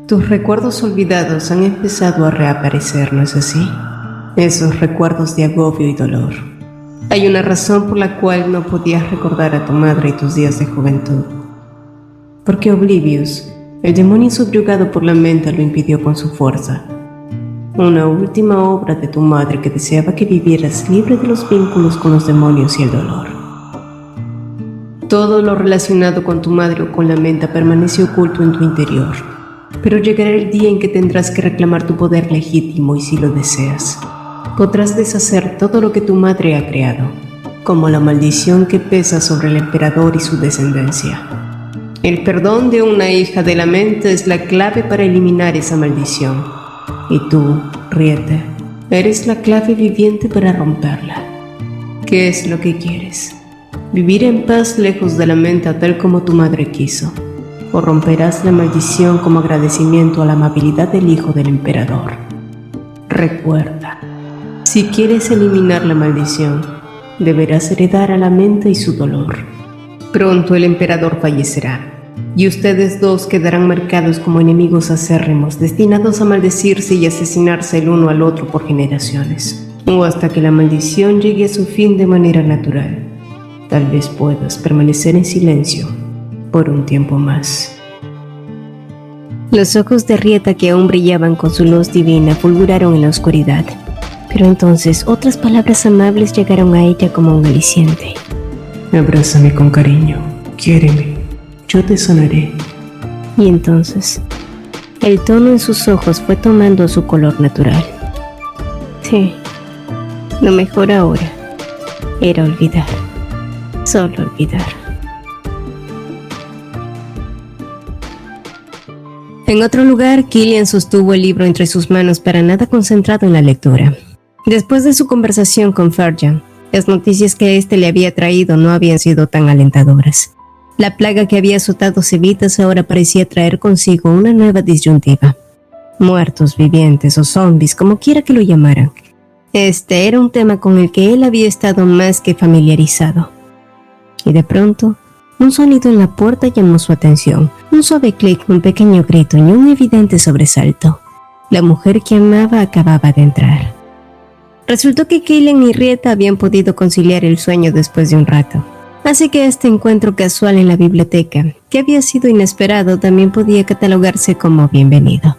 Tus recuerdos olvidados han empezado a reaparecer, ¿no es así? Esos recuerdos de agobio y dolor. Hay una razón por la cual no podías recordar a tu madre y tus días de juventud. Porque Oblivious, el demonio subyugado por la mente, lo impidió con su fuerza. Una última obra de tu madre que deseaba que vivieras libre de los vínculos con los demonios y el dolor. Todo lo relacionado con tu madre o con la mente permanece oculto en tu interior, pero llegará el día en que tendrás que reclamar tu poder legítimo y si lo deseas, podrás deshacer todo lo que tu madre ha creado, como la maldición que pesa sobre el emperador y su descendencia. El perdón de una hija de la mente es la clave para eliminar esa maldición, y tú, Rieta, eres la clave viviente para romperla. ¿Qué es lo que quieres? ¿Vivir en paz lejos de la mente tal como tu madre quiso? ¿O romperás la maldición como agradecimiento a la amabilidad del hijo del emperador? Recuerda, si quieres eliminar la maldición, deberás heredar a la mente y su dolor. Pronto el emperador fallecerá, y ustedes dos quedarán marcados como enemigos acérrimos, destinados a maldecirse y asesinarse el uno al otro por generaciones, o hasta que la maldición llegue a su fin de manera natural. Tal vez puedas permanecer en silencio por un tiempo más. Los ojos de Rieta, que aún brillaban con su luz divina, fulguraron en la oscuridad. Pero entonces otras palabras amables llegaron a ella como un aliciente. Abrázame con cariño, quiéreme, yo te sanaré. Y entonces, el tono en sus ojos fue tomando su color natural. Sí, lo mejor ahora era olvidar. Solo olvidar. En otro lugar, Killian sostuvo el libro entre sus manos para nada concentrado en la lectura. Después de su conversación con Ferjan, las noticias que éste le había traído no habían sido tan alentadoras. La plaga que había azotado Civitas ahora parecía traer consigo una nueva disyuntiva. Muertos, vivientes o zombies, como quiera que lo llamaran. Este era un tema con el que él había estado más que familiarizado. Y de pronto, un sonido en la puerta llamó su atención. Un suave clic, un pequeño grito y un evidente sobresalto. La mujer que amaba acababa de entrar. Resultó que Killian y Rieta habían podido conciliar el sueño después de un rato. Así que este encuentro casual en la biblioteca, que había sido inesperado, también podía catalogarse como bienvenido.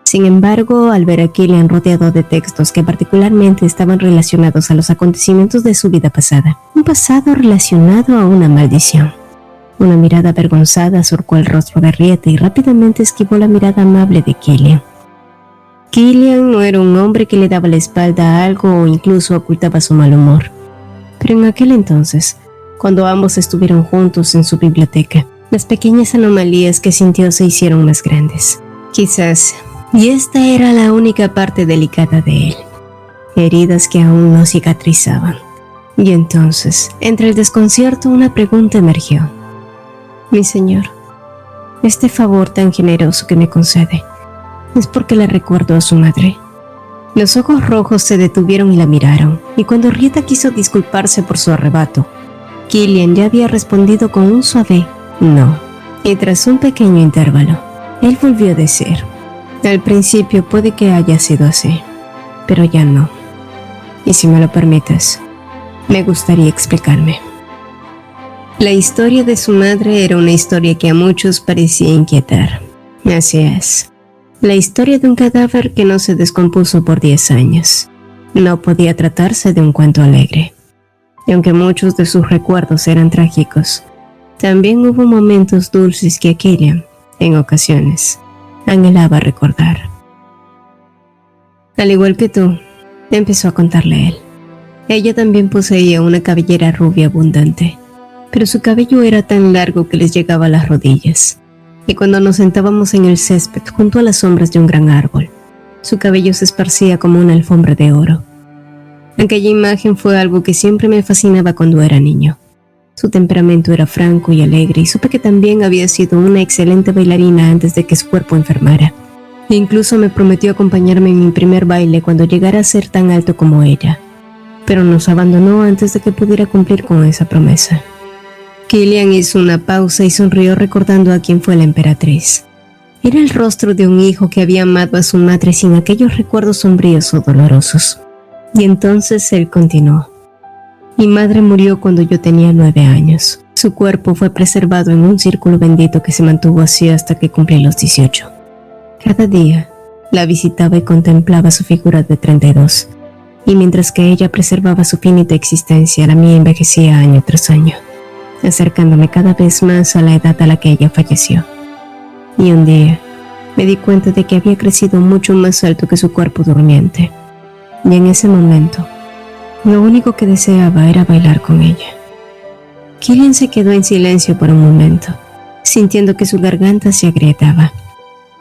Sin embargo, al ver a Killian rodeado de textos que particularmente estaban relacionados a los acontecimientos de su vida pasada, un pasado relacionado a una maldición, una mirada avergonzada surcó el rostro de Rieta y rápidamente esquivó la mirada amable de Killian. Killian no era un hombre que le daba la espalda a algo o incluso ocultaba su mal humor. Pero en aquel entonces, cuando ambos estuvieron juntos en su biblioteca, las pequeñas anomalías que sintió se hicieron más grandes. Quizás, y esta era la única parte delicada de él, heridas que aún no cicatrizaban. Y entonces, entre el desconcierto, una pregunta emergió. Mi señor, este favor tan generoso que me concede, ¿es porque le recuerdo a su madre? Los ojos rojos se detuvieron y la miraron, y cuando Rieta quiso disculparse por su arrebato, Killian ya había respondido con un suave no. Y tras un pequeño intervalo, él volvió a decir: al principio puede que haya sido así, pero ya no. Y si me lo permites, me gustaría explicarme. La historia de su madre era una historia que a muchos parecía inquietar. Así es, la historia de un cadáver que no se descompuso por 10 años. No podía tratarse de un cuento alegre. Y aunque muchos de sus recuerdos eran trágicos, también hubo momentos dulces que Killian, en ocasiones, anhelaba recordar. Al igual que tú, empezó a contarle él. Ella también poseía una cabellera rubia abundante, pero su cabello era tan largo que les llegaba a las rodillas. Y cuando nos sentábamos en el césped junto a las sombras de un gran árbol, su cabello se esparcía como una alfombra de oro. Aquella imagen fue algo que siempre me fascinaba cuando era niño. Su temperamento era franco y alegre, y supe que también había sido una excelente bailarina antes de que su cuerpo enfermara. E incluso me prometió acompañarme en mi primer baile cuando llegara a ser tan alto como ella. Pero nos abandonó antes de que pudiera cumplir con esa promesa. Killian hizo una pausa y sonrió recordando a quién fue la emperatriz. Era el rostro de un hijo que había amado a su madre sin aquellos recuerdos sombríos o dolorosos. Y entonces él continuó. Mi madre murió cuando yo tenía 9 años. Su cuerpo fue preservado en un círculo bendito que se mantuvo así hasta que cumplí los 18. Cada día la visitaba y contemplaba su figura de 32. Y mientras que ella preservaba su finita existencia, la mía envejecía año tras año, acercándome cada vez más a la edad a la que ella falleció. Y un día me di cuenta de que había crecido mucho más alto que su cuerpo durmiente. Y en ese momento, lo único que deseaba era bailar con ella. Killian se quedó en silencio por un momento, sintiendo que su garganta se agrietaba.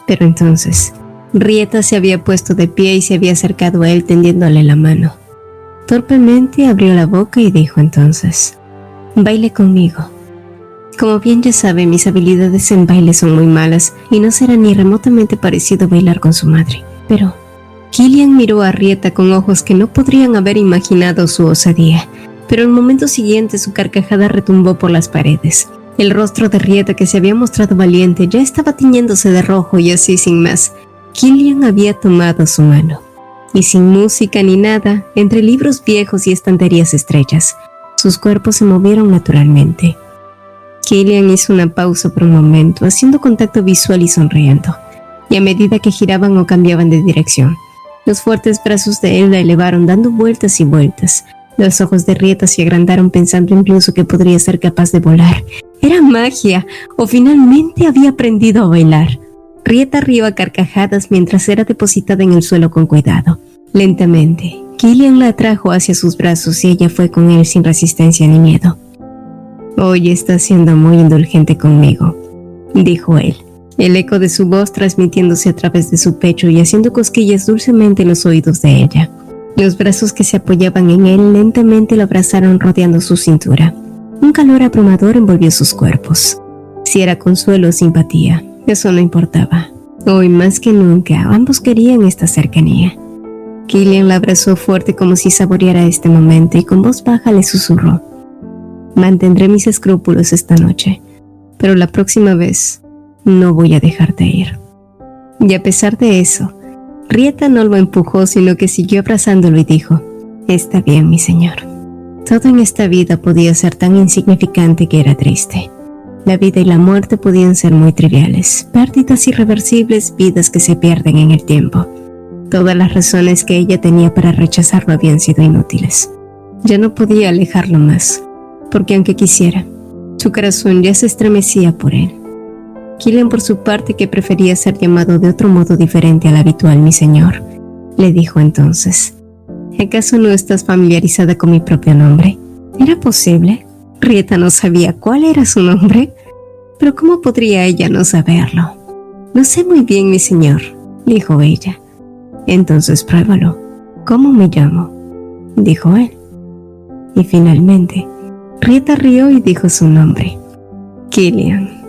Pero entonces, Rieta se había puesto de pie y se había acercado a él tendiéndole la mano. Torpemente abrió la boca y dijo entonces: baile conmigo. Como bien ya sabe, mis habilidades en baile son muy malas y no será ni remotamente parecido bailar con su madre. Pero Killian miró a Rieta con ojos que no podrían haber imaginado su osadía. Pero al momento siguiente su carcajada retumbó por las paredes. El rostro de Rieta, que se había mostrado valiente, ya estaba tiñéndose de rojo y así sin más, Killian había tomado su mano. Y sin música ni nada, entre libros viejos y estanterías estrechas, sus cuerpos se movieron naturalmente. Killian hizo una pausa por un momento, haciendo contacto visual y sonriendo. Y a medida que giraban o cambiaban de dirección, los fuertes brazos de él la elevaron dando vueltas y vueltas. Los ojos de Rieta se agrandaron pensando incluso que podría ser capaz de volar. Era magia, o finalmente había aprendido a bailar. Rieta rió a carcajadas mientras era depositada en el suelo con cuidado. Lentamente, Killian la atrajo hacia sus brazos y ella fue con él sin resistencia ni miedo. Hoy está siendo muy indulgente conmigo, dijo él, el eco de su voz transmitiéndose a través de su pecho y haciendo cosquillas dulcemente en los oídos de ella. Los brazos que se apoyaban en él lentamente lo abrazaron rodeando su cintura. Un calor abrumador envolvió sus cuerpos. Si era consuelo o simpatía, eso no importaba. Hoy más que nunca, ambos querían esta cercanía. Killian la abrazó fuerte como si saboreara este momento y con voz baja le susurró: mantendré mis escrúpulos esta noche, pero la próxima vez no voy a dejarte ir. Y a pesar de eso, Rieta no lo empujó, sino que siguió abrazándolo y dijo: está bien, mi señor. Todo en esta vida podía ser tan insignificante que era triste. La vida y la muerte podían ser muy triviales, pérdidas irreversibles, vidas que se pierden en el tiempo. Todas las razones que ella tenía para rechazarlo habían sido inútiles. Ya no podía alejarlo más, porque aunque quisiera, su corazón ya se estremecía por él. Killian, por su parte, que prefería ser llamado de otro modo diferente al habitual, mi señor, le dijo entonces: ¿acaso no estás familiarizada con mi propio nombre? ¿Era posible? Rieta no sabía cuál era su nombre, pero ¿cómo podría ella no saberlo? Lo sé muy bien, mi señor, dijo ella. Entonces pruébalo. ¿Cómo me llamo?, dijo él. Y finalmente, Rieta rió y dijo su nombre: Killian.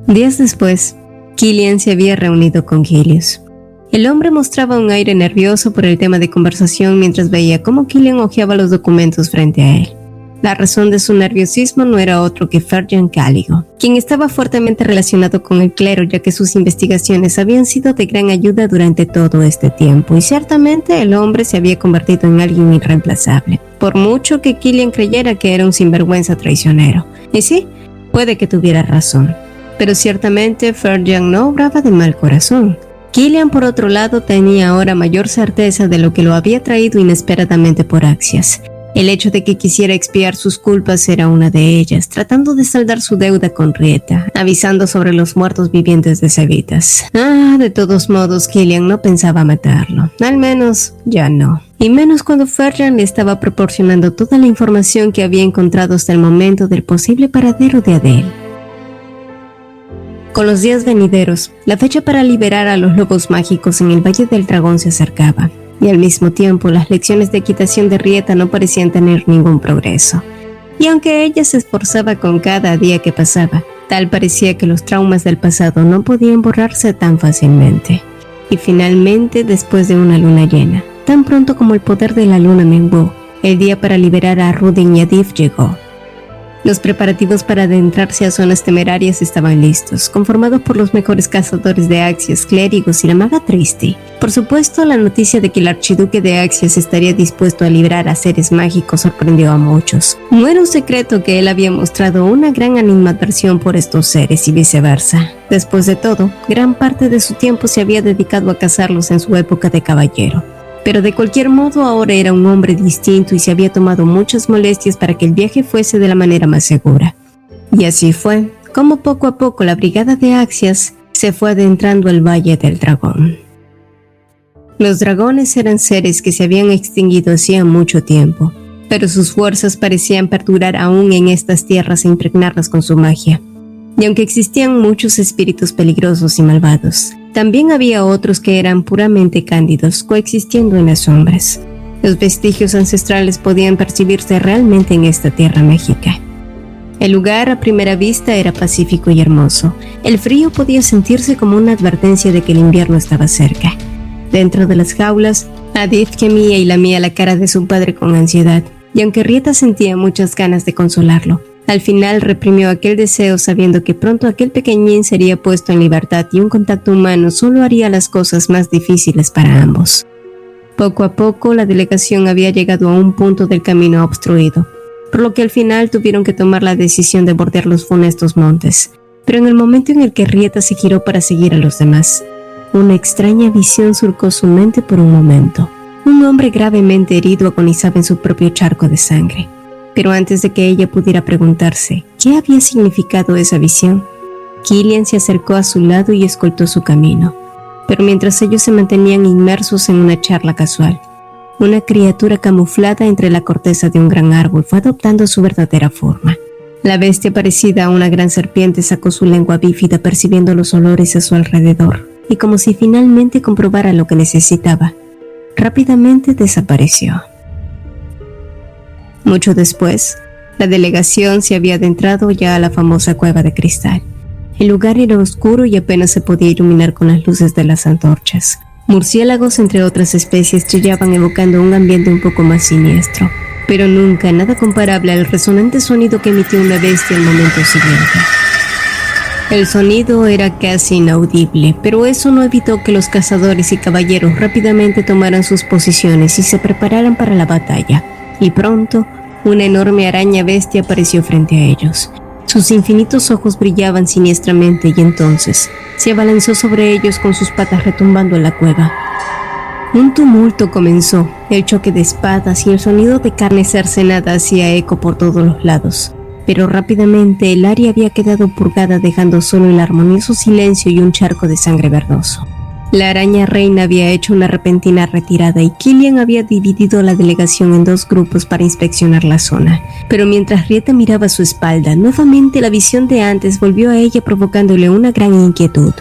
Días después, Killian se había reunido con Helios. El hombre mostraba un aire nervioso por el tema de conversación mientras veía cómo Killian hojeaba los documentos frente a él. La razón de su nerviosismo no era otro que Ferjan Caligo, quien estaba fuertemente relacionado con el clero, ya que sus investigaciones habían sido de gran ayuda durante todo este tiempo, y ciertamente el hombre se había convertido en alguien irreemplazable, por mucho que Killian creyera que era un sinvergüenza traicionero. Y sí, puede que tuviera razón, pero ciertamente Ferjan no obraba de mal corazón. Killian, por otro lado, tenía ahora mayor certeza de lo que lo había traído inesperadamente por Axias. El hecho de que quisiera expiar sus culpas era una de ellas, tratando de saldar su deuda con Rieta, avisando sobre los muertos vivientes de Cevitas. De todos modos, Killian no pensaba matarlo, al menos ya no. Y menos cuando Ferjan le estaba proporcionando toda la información que había encontrado hasta el momento del posible paradero de Adele. Con los días venideros, la fecha para liberar a los lobos mágicos en el Valle del Dragón se acercaba, y al mismo tiempo las lecciones de equitación de Rieta no parecían tener ningún progreso. Y aunque ella se esforzaba con cada día que pasaba, tal parecía que los traumas del pasado no podían borrarse tan fácilmente. Y finalmente, después de una luna llena, tan pronto como el poder de la luna menguó, el día para liberar a Rudin y Adif llegó. Los preparativos para adentrarse a zonas temerarias estaban listos, conformados por los mejores cazadores de Axias, clérigos y la maga Triste. Por supuesto, la noticia de que el archiduque de Axias estaría dispuesto a librar a seres mágicos sorprendió a muchos. No era un secreto que él había mostrado una gran animadversión por estos seres y viceversa. Después de todo, gran parte de su tiempo se había dedicado a cazarlos en su época de caballero. Pero de cualquier modo ahora era un hombre distinto y se había tomado muchas molestias para que el viaje fuese de la manera más segura. Y así fue, como poco a poco la brigada de Axias se fue adentrando al Valle del Dragón. Los dragones eran seres que se habían extinguido hacía mucho tiempo, pero sus fuerzas parecían perdurar aún en estas tierras e impregnarlas con su magia. Y aunque existían muchos espíritus peligrosos y malvados, también había otros que eran puramente cándidos, coexistiendo en las sombras. Los vestigios ancestrales podían percibirse realmente en esta tierra mágica. El lugar a primera vista era pacífico y hermoso. El frío podía sentirse como una advertencia de que el invierno estaba cerca. Dentro de las jaulas, Adith gemía y lamía la cara de su padre con ansiedad, y aunque Rieta sentía muchas ganas de consolarlo, al final reprimió aquel deseo sabiendo que pronto aquel pequeñín sería puesto en libertad y un contacto humano solo haría las cosas más difíciles para ambos. Poco a poco la delegación había llegado a un punto del camino obstruido, por lo que al final tuvieron que tomar la decisión de bordear los funestos montes. Pero en el momento en el que Rieta se giró para seguir a los demás, una extraña visión surcó su mente por un momento. Un hombre gravemente herido agonizaba en su propio charco de sangre. Pero antes de que ella pudiera preguntarse qué había significado esa visión, Killian se acercó a su lado y escoltó su camino. Pero mientras ellos se mantenían inmersos en una charla casual, una criatura camuflada entre la corteza de un gran árbol fue adoptando su verdadera forma. La bestia parecida a una gran serpiente sacó su lengua bífida percibiendo los olores a su alrededor, y como si finalmente comprobara lo que necesitaba, rápidamente desapareció. Mucho después, la delegación se había adentrado ya a la famosa cueva de cristal. El lugar era oscuro y apenas se podía iluminar con las luces de las antorchas. Murciélagos, entre otras especies, chillaban evocando un ambiente un poco más siniestro, pero nunca nada comparable al resonante sonido que emitió una bestia al momento siguiente. El sonido era casi inaudible, pero eso no evitó que los cazadores y caballeros rápidamente tomaran sus posiciones y se prepararan para la batalla. Y pronto, una enorme araña bestia apareció frente a ellos. Sus infinitos ojos brillaban siniestramente y entonces se abalanzó sobre ellos con sus patas retumbando en la cueva. Un tumulto comenzó, el choque de espadas y el sonido de carne cercenada hacía eco por todos los lados. Pero rápidamente el área había quedado purgada dejando solo el armonioso silencio y un charco de sangre verdoso. La araña reina había hecho una repentina retirada y Killian había dividido la delegación en dos grupos para inspeccionar la zona. Pero mientras Rieta miraba a su espalda, nuevamente la visión de antes volvió a ella provocándole una gran inquietud.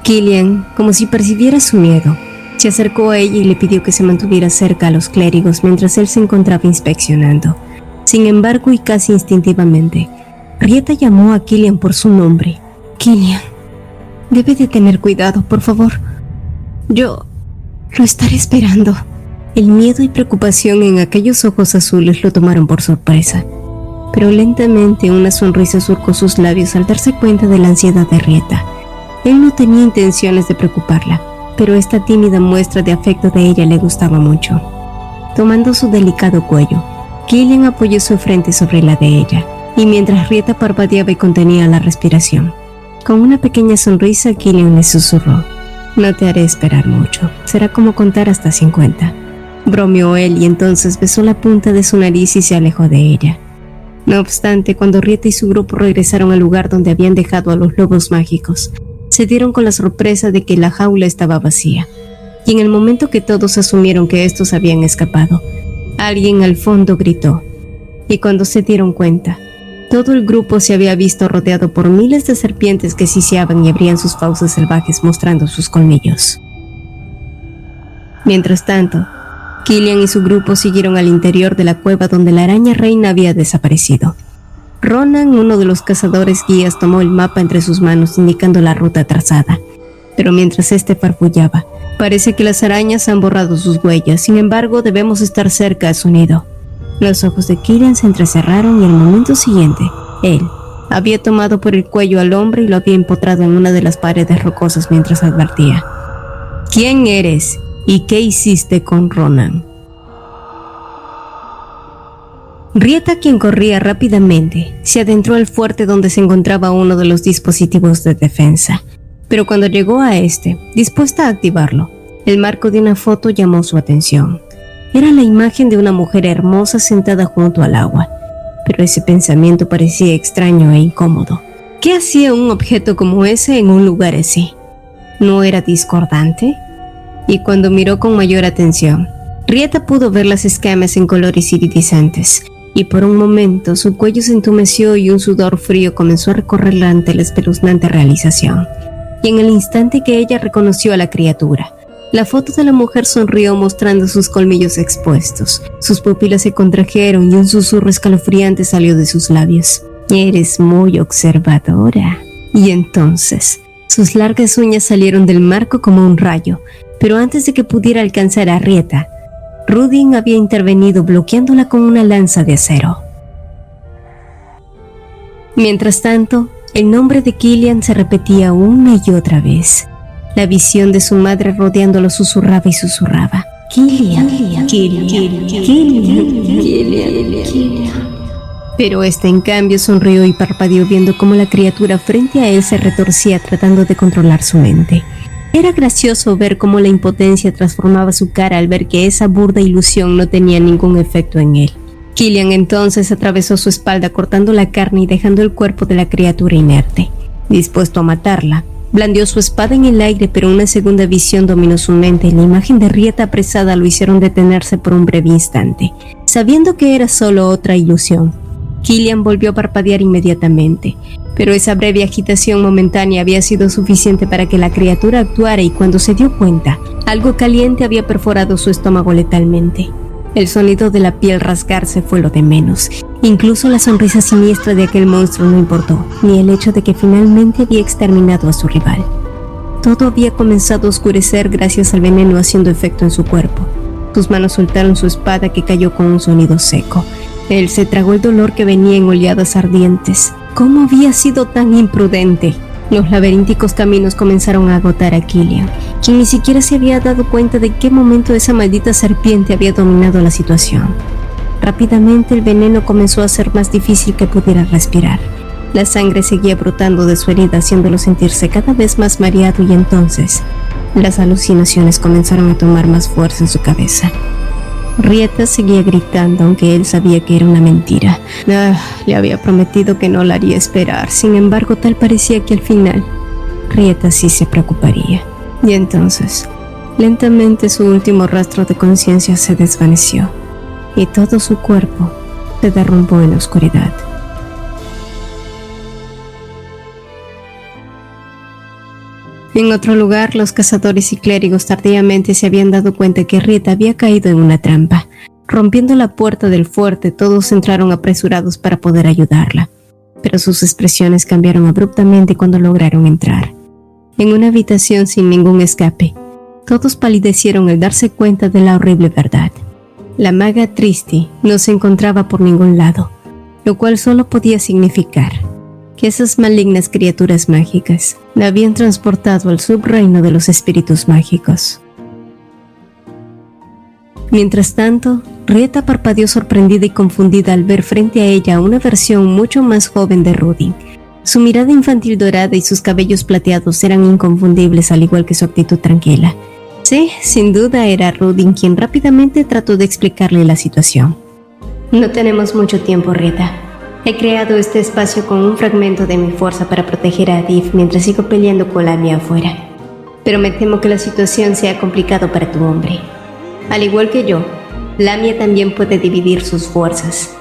Killian, como si percibiera su miedo, se acercó a ella y le pidió que se mantuviera cerca a los clérigos mientras él se encontraba inspeccionando. Sin embargo, y casi instintivamente, Rieta llamó a Killian por su nombre. Killian, debe de tener cuidado, por favor. Yo lo estaré esperando. El miedo y preocupación en aquellos ojos azules lo tomaron por sorpresa. Pero lentamente una sonrisa surcó sus labios al darse cuenta de la ansiedad de Rieta. Él no tenía intenciones de preocuparla, pero esta tímida muestra de afecto de ella le gustaba mucho. Tomando su delicado cuello, Killian apoyó su frente sobre la de ella, y mientras Rieta parpadeaba y contenía la respiración, con una pequeña sonrisa Killian le susurró: «No te haré esperar mucho, será como contar hasta 50». Bromeó él y entonces besó la punta de su nariz y se alejó de ella. No obstante, cuando Rieta y su grupo regresaron al lugar donde habían dejado a los lobos mágicos, se dieron con la sorpresa de que la jaula estaba vacía. Y en el momento que todos asumieron que estos habían escapado, alguien al fondo gritó. Y cuando se dieron cuenta, todo el grupo se había visto rodeado por miles de serpientes que siseaban y abrían sus fauces salvajes mostrando sus colmillos. Mientras tanto, Killian y su grupo siguieron al interior de la cueva donde la araña reina había desaparecido. Ronan, uno de los cazadores guías, tomó el mapa entre sus manos indicando la ruta trazada. Pero mientras este farfullaba, parece que las arañas han borrado sus huellas, sin embargo debemos estar cerca a su nido. Los ojos de Killian se entrecerraron y al momento siguiente, Él había tomado por el cuello al hombre y lo había empotrado en una de las paredes rocosas mientras advertía: ¿Quién eres y qué hiciste con Ronan? Rieta, quien corría rápidamente, se adentró al fuerte donde se encontraba uno de los dispositivos de defensa. Pero cuando llegó a este, dispuesta a activarlo, el marco de una foto llamó su atención. Era la imagen de una mujer hermosa sentada junto al agua, pero ese pensamiento parecía extraño e incómodo. ¿Qué hacía un objeto como ese en un lugar así? ¿No era discordante? Y cuando miró con mayor atención, Rieta pudo ver las escamas en colores iridiscentes, y por un momento su cuello se entumeció y un sudor frío comenzó a recorrerla ante la espeluznante realización. Y en el instante que ella reconoció a la criatura, la foto de la mujer sonrió mostrando sus colmillos expuestos. Sus pupilas se contrajeron y un susurro escalofriante salió de sus labios. «Eres muy observadora». Y entonces, sus largas uñas salieron del marco como un rayo, pero antes de que pudiera alcanzar a Rieta, Rudin había intervenido bloqueándola con una lanza de acero. Mientras tanto, el nombre de Killian se repetía una y otra vez. La visión de su madre rodeándolo susurraba y susurraba: Killian, Killian, Killian, Killian, Killian. Pero este en cambio sonrió y parpadeó viendo cómo la criatura frente a él se retorcía tratando de controlar su mente. Era gracioso ver cómo la impotencia transformaba su cara al ver que esa burda ilusión no tenía ningún efecto en él. Killian entonces atravesó su espalda cortando la carne y dejando el cuerpo de la criatura inerte. Dispuesto a matarla, blandió su espada en el aire, pero una segunda visión dominó su mente y la imagen de Rieta apresada lo hicieron detenerse por un breve instante. Sabiendo que era solo otra ilusión, Killian volvió a parpadear inmediatamente, pero esa breve agitación momentánea había sido suficiente para que la criatura actuara y cuando se dio cuenta, algo caliente había perforado su estómago letalmente. El sonido de la piel rasgarse fue lo de menos. Incluso la sonrisa siniestra de aquel monstruo no importó, ni el hecho de que finalmente había exterminado a su rival. Todo había comenzado a oscurecer gracias al veneno haciendo efecto en su cuerpo. Sus manos soltaron su espada que cayó con un sonido seco. Él se tragó el dolor que venía en oleadas ardientes. ¿Cómo había sido tan imprudente? Los laberínticos caminos comenzaron a agotar a Killian, quien ni siquiera se había dado cuenta de qué momento esa maldita serpiente había dominado la situación. Rápidamente el veneno comenzó a ser más difícil que pudiera respirar. La sangre seguía brotando de su herida, haciéndolo sentirse cada vez más mareado, y entonces las alucinaciones comenzaron a tomar más fuerza en su cabeza. Rieta seguía gritando, aunque él sabía que era una mentira. Le había prometido que no la haría esperar. Sin embargo, tal parecía que al final Rieta sí se preocuparía. Y entonces, lentamente su último rastro de conciencia se desvaneció y todo su cuerpo se derrumbó en la oscuridad. En otro lugar, los cazadores y clérigos tardíamente se habían dado cuenta que Rieta había caído en una trampa. Rompiendo la puerta del fuerte, todos entraron apresurados para poder ayudarla. Pero sus expresiones cambiaron abruptamente cuando lograron entrar. En una habitación sin ningún escape, todos palidecieron al darse cuenta de la horrible verdad. La maga Tristi no se encontraba por ningún lado, lo cual solo podía significar que esas malignas criaturas mágicas la habían transportado al subreino de los espíritus mágicos. Mientras tanto, Rieta parpadeó sorprendida y confundida al ver frente a ella una versión mucho más joven de Rudin. Su mirada infantil dorada y sus cabellos plateados eran inconfundibles, al igual que su actitud tranquila. Sí, sin duda era Rudin quien rápidamente trató de explicarle la situación. No tenemos mucho tiempo, Rieta. He creado este espacio con un fragmento de mi fuerza para proteger a Adif mientras sigo peleando con Lamia afuera. Pero me temo que la situación sea complicada para tu hombre. Al igual que yo, Lamia también puede dividir sus fuerzas.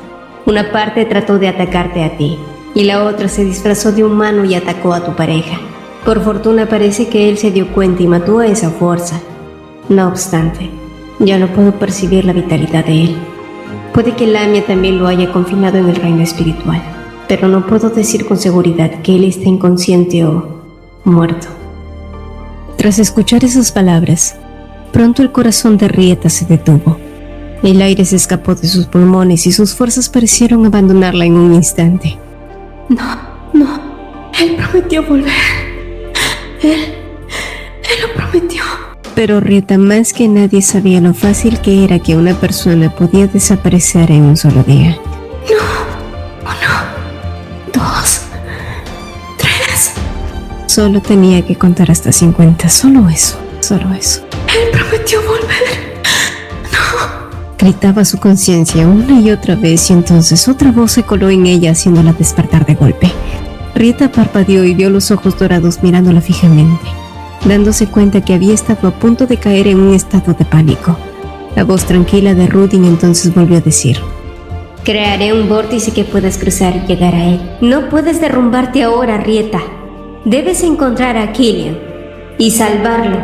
Una parte trató de atacarte a ti, y la otra se disfrazó de humano y atacó a tu pareja. Por fortuna parece que él se dio cuenta y mató a esa fuerza. No obstante, ya no puedo percibir la vitalidad de él. Puede que Lamia también lo haya confinado en el reino espiritual, pero no puedo decir con seguridad que él esté inconsciente o muerto. Tras escuchar esas palabras, pronto el corazón de Rieta se detuvo. El aire se escapó de sus pulmones y sus fuerzas parecieron abandonarla en un instante. No. Él prometió volver. Él lo prometió. Pero Rieta más que nadie sabía lo fácil que era que una persona podía desaparecer en un solo día. No. 1, 2, 3. Solo tenía que contar hasta 50, solo eso. Él prometió volver. Gritaba su conciencia una y otra vez y entonces otra voz se coló en ella haciéndola despertar de golpe. Rieta parpadeó y vio los ojos dorados mirándola fijamente, dándose cuenta que había estado a punto de caer en un estado de pánico. La voz tranquila de Rudin entonces volvió a decir: crearé un vórtice que puedas cruzar y llegar a él. No puedes derrumbarte ahora, Rieta. Debes encontrar a Killian y salvarlo.